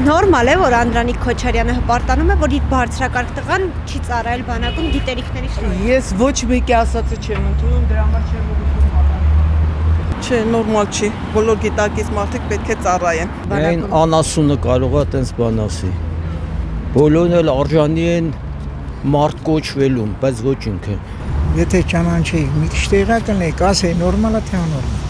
Նորմալ է, որ Անդրանիկ Քոչարյանը հպարտանում է, որ իր բարձրակարգ տղան չի ծառայել բանակում գիտելիքների շնորհիվ։ Ես ոչ մեկի ասածը չեմ ընդունում, դրա համար չեմ ուզում։ Չէ, նորմալ չի։ Բոլոր գիտակից մարդիկ պետք է ծառայեն։ Այն անասունը կարող է տենց բան ասի։ Բոլորն էլ արժանի են մարդ կոչվելուն, բայց ոչ ինքը։ Եթե ճանաչեի, մի քիչ տեղակ լինեի, ասեի նորմալ է թե անորմալ։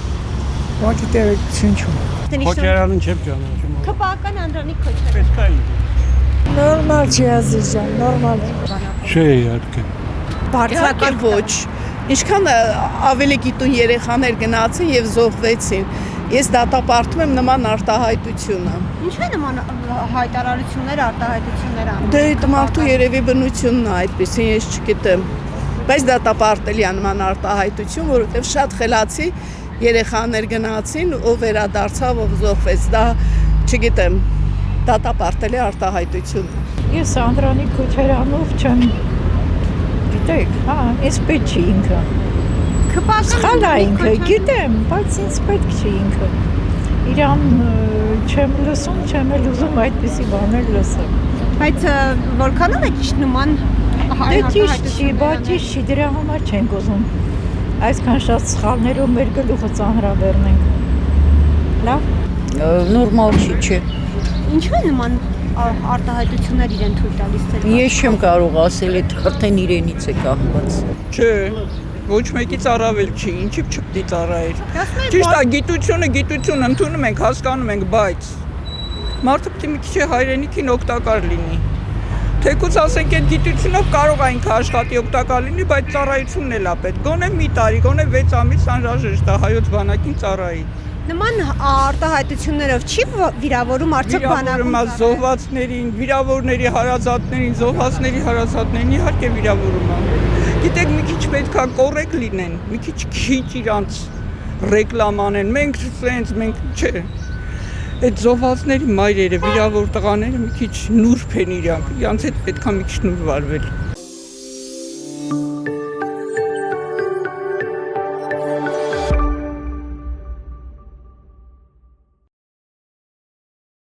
Ուղղակի տեղեկություն չունեմ։ Քոչարյանին չեմ ճանաչում։ Քպական Անդրանիկ Քոչարյան։ Պետք է ինձ։ Նորմալ չի ազիզան, նորմալ է։ Չէ, իհարկե։ Բարձրակարգ ոչ։ Ինչքան ավելի գիտուն երեխաներ գնացին եւ զոհվեցին։ Ես դատապարտում եմ նման արտահայտությունը։ Ինչու է նման հայտարարություններ, արտահայտություններ անում։ Դե այդ մարդու երևի բնությունն է այդպեսին, ես չգիտեմ։ Բայց դատապարտելի է նման արտահայտություն, որովհետեւ շատ խելացի երեխաներ գնացին, ով վերադարձավ, ով զոհվեց, դա չգիտեմ, դատապարտելի արտահայտություն։ Ես Անդրանիկ Քոչարյանով չեմ, գիտեք, ես պետք չի ինքը։ Սխալ է ինքը, գիտեմ, բայց ինձ պետք չի ինքը։ Իրան չեմ լսում, չեմ էլ ուզում այդպիսի բաներ լսեմ։ Բայց որքանով է ճիշտ նման Դե ճիշտ չի, բայց ճիշտ չի, դրա համար չենք ուզում։ Այսքան շատ սխալներով մեր գլուխը ծանրաբեռնենք։ Լավ։ Նորմալ չի, չէ։ Ինչու է նման արտահայտություններ իրեն թույլ տալիս ձեր։ Ես չեմ կարող ասել, այդ արդեն իրենից է կախված։ Չէ, ոչ մեկից առավել չի, ինչի՞ չպետք է ծառայեր։ Ճիշտ է, գիտություն ընդունում ենք, հասկանում ենք, բայց մարդը պետք է մի քիչ հայրենիքին օգտակար լինի։ Թեկուզ ասենք այդ գիտությունով կարող է ինքը աշխատի օգտակար լինի, բայց ծառայությունն էլ է պետք։ Գոնե մի տարի, գոնե 6 ամիս անհրաժեշտ է հայոց բանակին ծառայի։ Նման արտահայտություններով չի վիրավորում արդյոք բանակում զոհվածներին, վիրավորների հարազատներին, զոհվածների հարազատներին իհարկե վիրավորում է։ Գիտեք, մի քիչ պետքա կոռեկտ լինեն, մի քիչ իրանց ռեկլամ անեն։ Մենք սենց, մենք չէ։ Այդ զոհվածների մայրերը, վիրավոր տղաները մի քիչ նուրբ են իրանք հետ պետքա մի քիչ նուրբ վարվել։